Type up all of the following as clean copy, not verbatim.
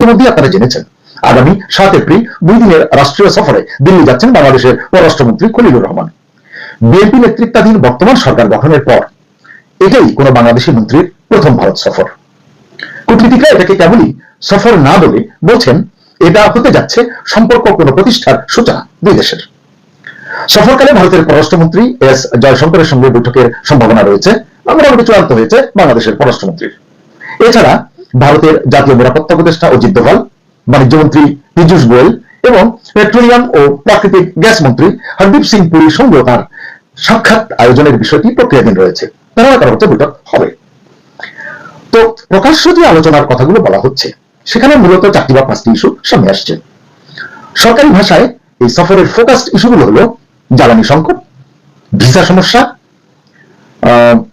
ইতিমধ্যে আপনারা জেনেছেন আগামী 7 এপ্রিল 2 দিনের রাষ্ট্রীয় সফরে দিল্লি যাচ্ছেন বাংলাদেশের পররাষ্ট্রমন্ত্রী খলিলুর রহমান। বিএনপি নেতৃত্বাধীন বর্তমান সরকার গঠনের পর এটাই কোন বাংলাদেশি মন্ত্রীর প্রথম ভারত সফর। কূটনীতিকরা এটাকে কেবলই সফর না বলে বলছেন এটা হতে যাচ্ছে সম্পর্ক পুনঃপ্রতিষ্ঠার সূচনা দুই দেশের। সফরকালে ভারতের পররাষ্ট্রমন্ত্রী এস জয়শঙ্করের সঙ্গে বৈঠকের সম্ভাবনা রয়েছে, মোটামুটি চূড়ান্ত হয়েছে বাংলাদেশের পররাষ্ট্রমন্ত্রীর। এছাড়া ভারতের জাতীয় নিরাপত্তা উপদেষ্টা অজিত দোভাল, বাণিজ্যমন্ত্রী পীযূষ গোয়েল এবং পেট্রোলিয়াম ও প্রাকৃতিক গ্যাস মন্ত্রী হরদীপ সিং পুরীর সঙ্গেও তার সাক্ষাৎ আয়োজনের বিষয়টি প্রক্রিয়াধীন রয়েছে। ধারণা করা হচ্ছে বৈঠক হবে। তো প্রকাশ্য যে আলোচনার কথাগুলো বলা হচ্ছে সেখানে মূলত 4টি বা 5টি ইস্যু সামনে আসছে। সরকারি ভাষায় এই সফরের ফোকাসড ইস্যুগুলো হলো জ্বালানি সংকট, ভিসা সমস্যা,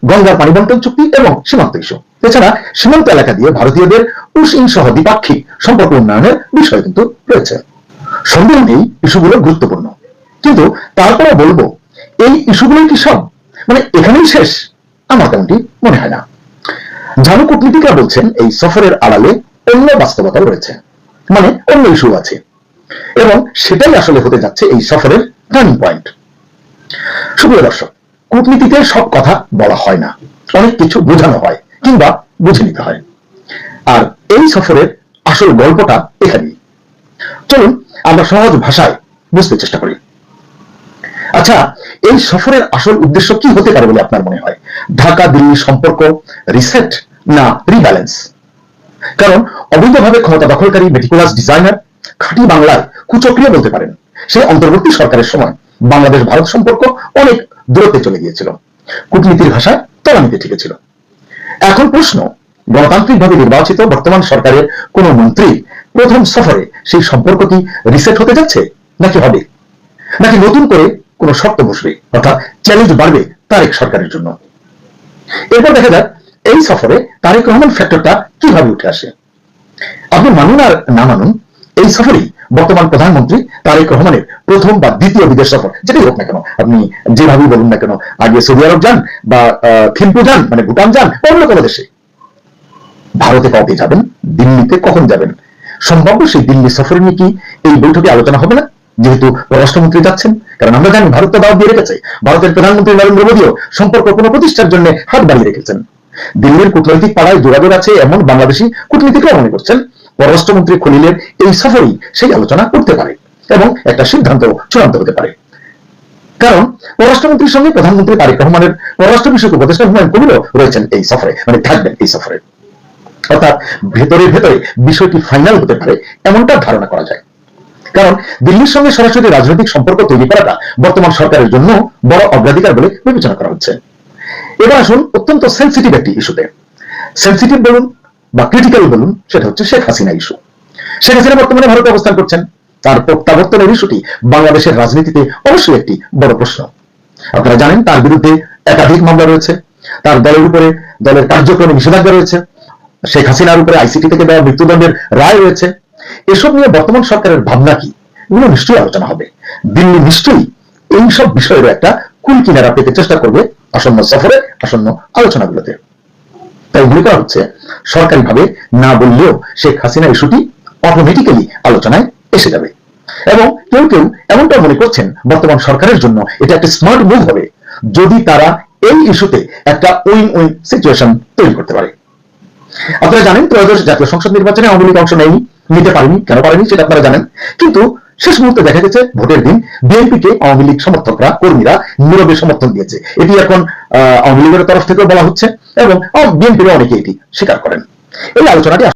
গঙ্গার পানি বন্টন চুক্তি এবং সীমান্ত ইস্যু। এছাড়া সীমান্ত এলাকা দিয়ে ভারতীয়দের উসইন সহ দ্বিপাক্ষিক সম্পর্ক উন্নয়নের বিষয় কিন্তু রয়েছে। সন্দেহ নেই ইস্যুগুলো গুরুত্বপূর্ণ, কিন্তু তারপরে বলবো এই ইস্যুগুলো কি সব এখানেই শেষ? আমার তেমনটি মনে হয় না। ঝানু কূটনীতিকরা বলছেন এই সফরের আড়ালে অন্য বাস্তবতা রয়েছে, অন্য ইস্যু আছে, এবং সেটাই আসলে হতে যাচ্ছে এই সফরের টার্নিং পয়েন্ট। সুপ্রিয় দর্শক, কূটনীতিতে সব কথা বলা হয় না, অনেক কিছু বোঝানো হয় কিংবা বুঝে নিতে হয়। আর এই সফরের আসল গল্পটা এখানেই। চলুন আমরা সহজ ভাষায় বুঝতে চেষ্টা করি। আচ্ছা, এই সফরের আসল উদ্দেশ্য কি হতে পারে বলে আপনার মনে হয়? ঢাকা দিল্লি সম্পর্ক রিসেট না রিব্যালেন্স? কারণ অবৈধভাবে ক্ষমতা দখলকারী মেটিকুলাস ডিজাইনার খাঁটি বাংলায় কুচক্রিয়া বলতে পারেন, সে অন্তর্বর্তী সরকারের সময় বাংলাদেশ ভারত সম্পর্ক অনেক দূরত্বে চলে গিয়েছিল, কূটনীতির ভাষায় তলানিতে ঠেকেছিল। এখন প্রশ্ন, গণতান্ত্রিকভাবে নির্বাচিত বর্তমান সরকারের কোন মন্ত্রী প্রথম সফরে সেই সম্পর্ক কি রিসেট হতে যাচ্ছে, নাকি হবে, নাকি নতুন করে কোন শর্ত বসবে, অর্থাৎ চ্যালেঞ্জ বাড়বে তারেক সরকারের জন্য? এরপর দেখা যাক এই সফরে তারেক রহমান ফ্যাক্টরটা কিভাবে উঠে আসে। আপনি মানুন আর না মানুন, এই সফরেই বর্তমান প্রধানমন্ত্রী তারেক রহমানের প্রথম বা দ্বিতীয় বিদেশ সফর, যেটাই হোক না কেন, আপনি যেভাবেই বলুন না কেন, আগে সৌদি আরব যান বা থিম্পু যান, ভুটান যান, অন্য কোনো দেশে। ভারতে কবে যাবেন, দিল্লিতে কখন যাবেন, সম্ভাব্য সেই দিল্লি সফরে নিয়ে কি এই বৈঠকে আলোচনা হবে না, যেহেতু পররাষ্ট্রমন্ত্রী যাচ্ছেন? কারণ আমরা জানি ভারত তো দাওয়াত দিয়ে রেখেছে, ভারতের প্রধানমন্ত্রী নরেন্দ্র মোদীও সম্পর্ক পুনঃপ্রতিষ্ঠার জন্য হাত বাড়িয়ে রেখেছেন। দিল্লির কূটনৈতিক পাড়ায় যোগাযোগ আছে এমন বাংলাদেশি কূটনীতিকরা মনে করছেন পররাষ্ট্রমন্ত্রী খলিলের এই সফরেই সেই আলোচনা করতে পারে এবং একটা সিদ্ধান্ত চূড়ান্ত হতে পারে। কারণ পররাষ্ট্রমন্ত্রীর সঙ্গে প্রধানমন্ত্রী তারেক রহমানের পররাষ্ট্র বিষয়ক উপদেষ্টা হুমায়ুন কবিরও রয়েছেন এই সফরে, থাকবেন এই সফরে। অর্থাৎ ভেতরে ভেতরে বিষয়টি ফাইনাল হতে পারে এমনটা ধারণা করা যায়। কারণ দিল্লির সঙ্গে সরাসরি রাজনৈতিক সম্পর্ক তৈরি করাটা বর্তমান সরকারের জন্য বড় অগ্রাধিকার বলে বিবেচনা করা হচ্ছে। এবার আসুন অত্যন্ত সেন্সিটিভ একটি ইস্যুতে। সেন্সিটিভ বলুন বা ক্রিটিক্যাল বলুন, সেটা হচ্ছে শেখ হাসিনা ইস্যু। শেখ হাসিনা বর্তমানে ভারতে অবস্থান করছেন, তার প্রত্যাবর্তনের ইস্যুটি বাংলাদেশের রাজনীতিতে অবশ্যই একটি বড় প্রশ্ন। আপনারা জানেন তার বিরুদ্ধে একাধিক মামলা রয়েছে, তার দলের উপরে দলের কার্যক্রমে নিষেধাজ্ঞা রয়েছে, শেখ হাসিনার উপরে আইসিটি থেকে দেওয়া মৃত্যুদণ্ডের রায় রয়েছে। এসব নিয়ে বর্তমান সরকারের ভাবনা কি, এগুলো নিশ্চয়ই আলোচনা হবে। দিল্লি নিশ্চয়ই এইসব বিষয়ের একটা কুল কিনারা পেতে চেষ্টা করবে আসন্ন সফরে, আসন্ন আলোচনাগুলোতে। তাই মনে করা হচ্ছে সরকারিভাবে না বললেও শেখ হাসিনা ইস্যুটি অটোমেটিক্যালি আলোচনায় এসে যাবে। এবং কেউ কেউ এমনটা মনে করছেন বর্তমান সরকারের জন্য এটা একটা স্মার্ট মুভ হবে যদি তারা এই ইস্যুতে একটা উইন উইন সিচুয়েশন তৈরি করতে পারে। আপনারা জানেন ত্রয়োদশ জাতীয় সংসদ নির্বাচনে আওয়ামী লীগ অংশ নিতে পারেনি, কেন পারেনি সেটা আপনারা জানেন। কিন্তু শেষ মুহূর্তে দেখা গেছে ভোটের দিন বিএনপিকে আওয়ামী লীগ সমর্থকরা, কর্মীরা নীরবে সমর্থন দিয়েছে। এটি এখন আওয়ামী লীগের তরফ থেকে বলা হচ্ছে এবং বিএনপির অনেকে এটি স্বীকার করেন। এই আলোচনাটি